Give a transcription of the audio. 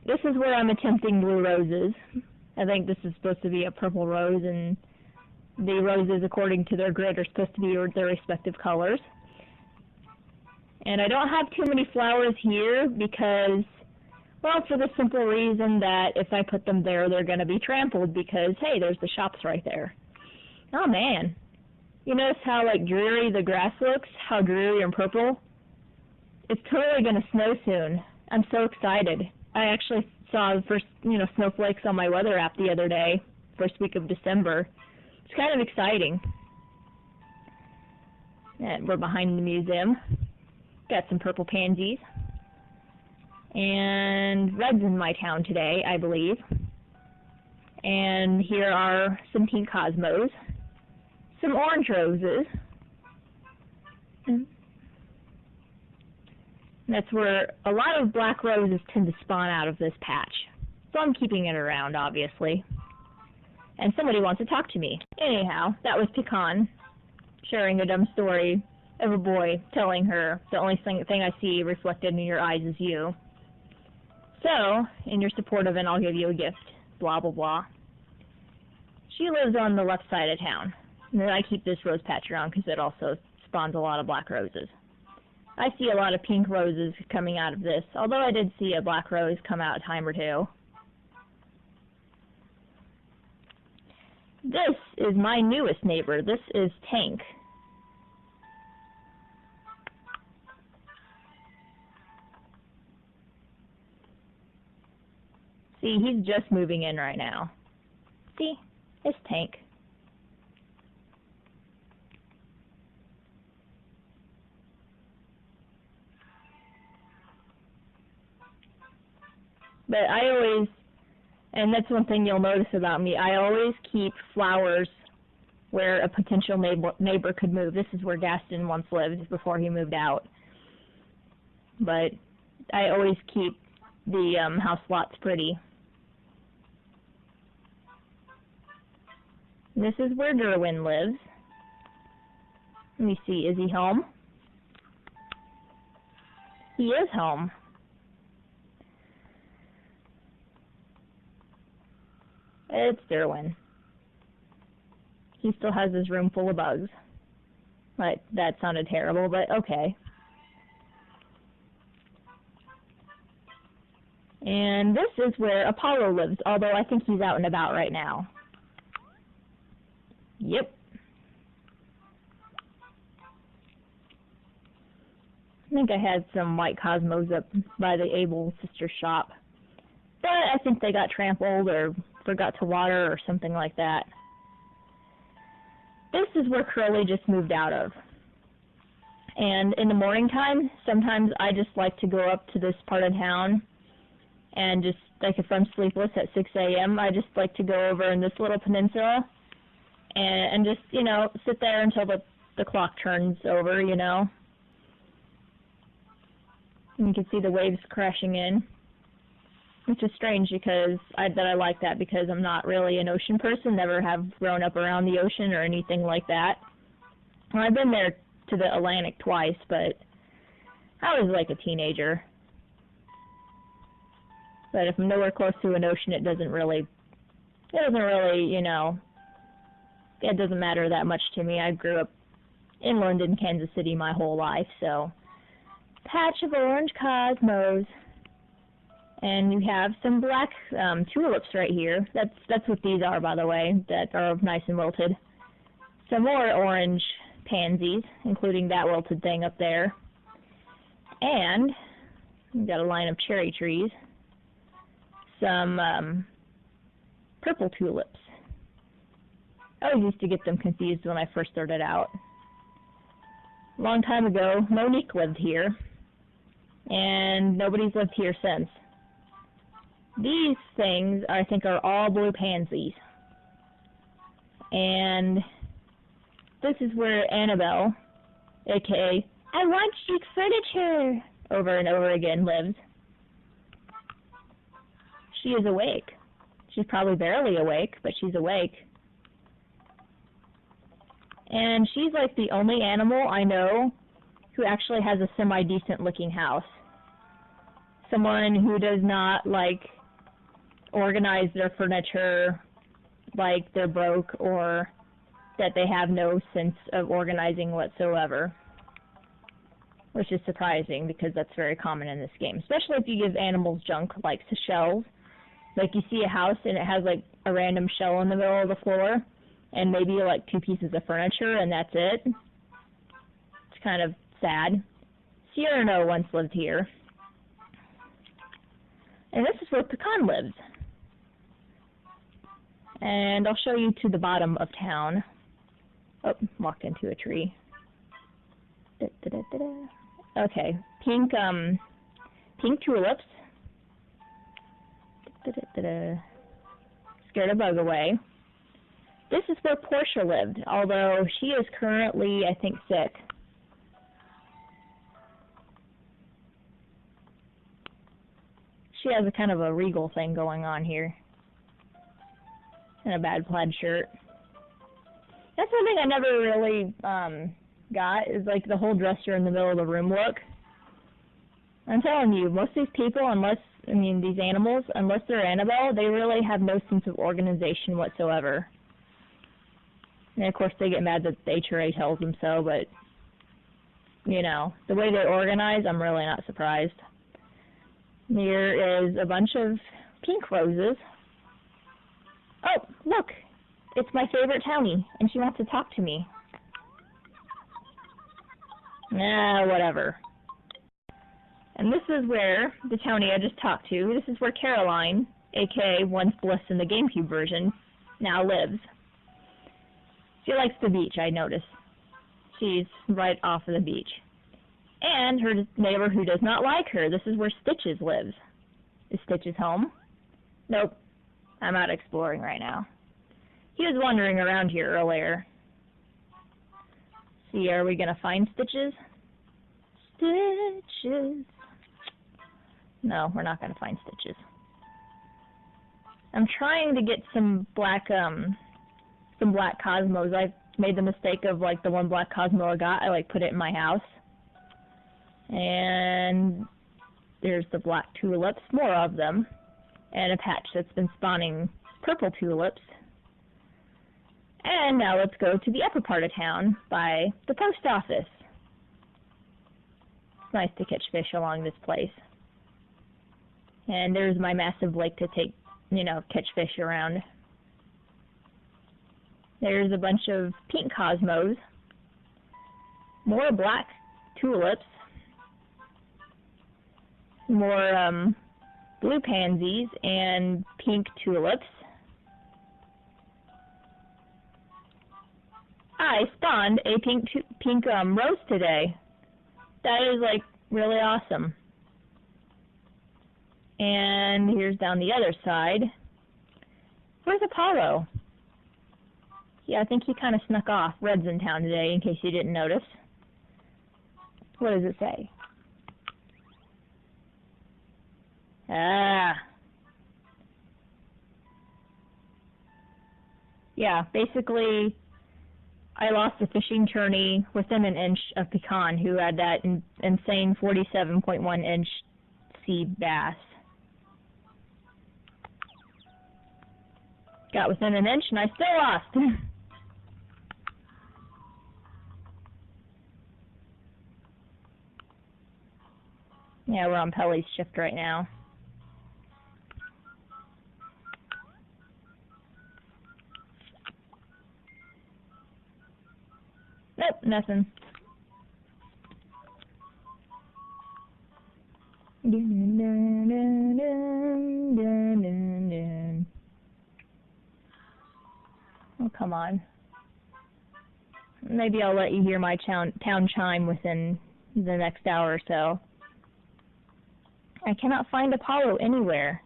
this is where I'm attempting blue roses. I think this is supposed to be a purple rose, and the roses, according to their grid, are supposed to be their respective colors. And I don't have too many flowers here because, well, for the simple reason that if I put them there, they're going to be trampled because, hey, there's the shops right there. Oh, man. You notice how, like, dreary the grass looks? How dreary and purple? It's totally going to snow soon. I'm so excited. I actually saw the first, snowflakes on my weather app the other day, first week of December. It's kind of exciting. And we're behind the museum. Got some purple pansies. And red's in my town today, I believe. And here are some pink cosmos. Some orange roses. And that's where a lot of black roses tend to spawn out of this patch. So I'm keeping it around, obviously. And somebody wants to talk to me. Anyhow, that was Pecan sharing a dumb story of a boy telling her the only thing I see reflected in your eyes is you. So, and you're supportive and I'll give you a gift. Blah, blah, blah. She lives on the left side of town. And then I keep this rose patch around because it also spawns a lot of black roses. I see a lot of pink roses coming out of this, although I did see a black rose come out a time or two. This is my newest neighbor. This is Tank. See, he's just moving in right now. See, it's Tank. But I always, and that's one thing you'll notice about me, I always keep flowers where a potential neighbor could move. This is where Gaston once lived before he moved out. But I always keep the house lots pretty. This is where Derwin lives. Let me see, is he home? He is home. It's Derwin. He still has his room full of bugs. But that sounded terrible, but okay. And this is where Apollo lives, although I think he's out and about right now. Yep. I think I had some white cosmos up by the Able Sister shop. But I think they got trampled or forgot to water or something like that. This is where Curly just moved out of. And in the morning time, sometimes I just like to go up to this part of town and just, like if I'm sleepless at 6 a.m., I just like to go over in this little peninsula and just, sit there until the clock turns over, And you can see the waves crashing in, which is strange because I like that because I'm not really an ocean person, never have grown up around the ocean or anything like that. Well, I've been there to the Atlantic twice, but I was like a teenager. But if I'm nowhere close to an ocean, it doesn't really, it doesn't matter that much to me. I grew up inland in Kansas City my whole life, so. Patch of orange cosmos. And you have some black tulips right here. That's what these are, by the way, that are nice and wilted. Some more orange pansies, including that wilted thing up there. And we've got a line of cherry trees. Some purple tulips. I always used to get them confused when I first started out. A long time ago, Monique lived here, and nobody's lived here since. These things, I think, are all blue pansies. And this is where Annabelle, a.k.a. I want chic furniture, over and over again lives. She is awake. She's probably barely awake, but she's awake. And she's like the only animal I know who actually has a semi-decent looking house. someone who does not, like, organize their furniture like they're broke or that they have no sense of organizing whatsoever. Which is surprising because that's very common in this game. Especially if you give animals junk like shells. Like you see a house and it has like a random shell in the middle of the floor and maybe like 2 pieces of furniture and that's it. It's kind of sad. Annuh once lived here. And this is where Pecan lives. And I'll show you to the bottom of town. Oh, walked into a tree. Okay, pink tulips. Scared a bug away. This is where Portia lived, although she is currently, I think, sick. She has a kind of a regal thing going on here. And a bad plaid shirt. That's one thing I never really got, is like the whole dresser in the middle of the room look. I'm telling you, most of these people, these animals, unless they're Annabelle, they really have no sense of organization whatsoever. And of course they get mad that the HRA tells them so, but, you know, the way they organize, I'm really not surprised. Here is a bunch of pink roses. Oh, look! It's my favorite townie, and she wants to talk to me. Nah, whatever. And this is where the townie I just talked to, this is where Caroline, aka once Bliss in the GameCube version, now lives. She likes the beach, I noticed. She's right off of the beach. And her neighbor who does not like her, this is where Stitches lives. Is Stitches home? Nope. I'm out exploring right now. He was wandering around here earlier. See, are we gonna find Stitches? Stitches. No, we're not gonna find Stitches. I'm trying to get some black Cosmos. I made the mistake of like the one black Cosmo I got. I like put it in my house. And there's the black tulips, more of them, and a patch that's been spawning purple tulips. And now let's go to the upper part of town by the post office. It's nice to catch fish along this place. And there's my massive lake to take, catch fish around. There's a bunch of pink cosmos, more black tulips, more blue pansies and pink tulips. I spawned a pink rose today. That is like really awesome. And here's down the other side. Where's Apollo? Yeah, I think he kind of snuck off. Red's in town today, in case you didn't notice. What does it say? Ah. Yeah, basically, I lost a fishing tourney within an inch of Pecan, who had that insane 47.1 inch sea bass. Got within an inch and I still lost. Yeah, we're on Pelly's shift right now. Nope, nothing. Oh, come on. Maybe I'll let you hear my town chime within the next hour or so. I cannot find Apollo anywhere.